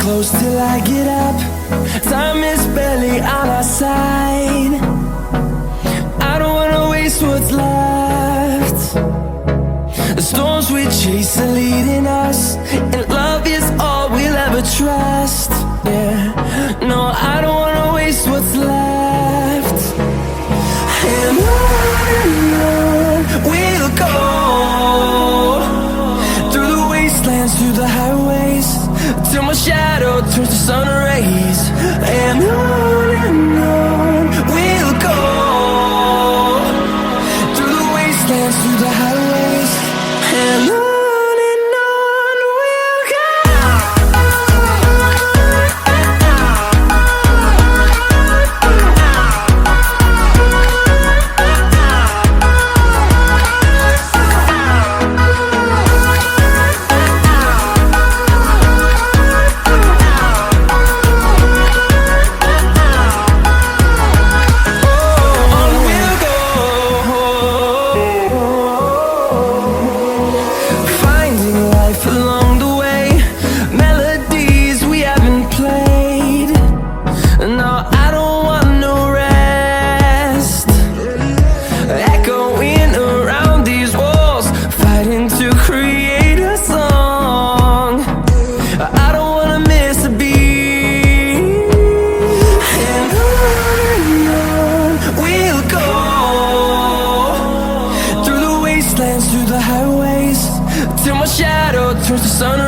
close till I get up. Time is barely on our side. I don't wanna waste what's left. The storms we chase are leading us, and love is all we'll ever trust. Yeah, no, I don't wanna waste what's left. And on we'll go, through the wastelands, through the highways, till my shadow turns to sun rays. And on we'll go, through the wastelands, through the highways, and on we'll go. Through the highways, till my shadow turns to sun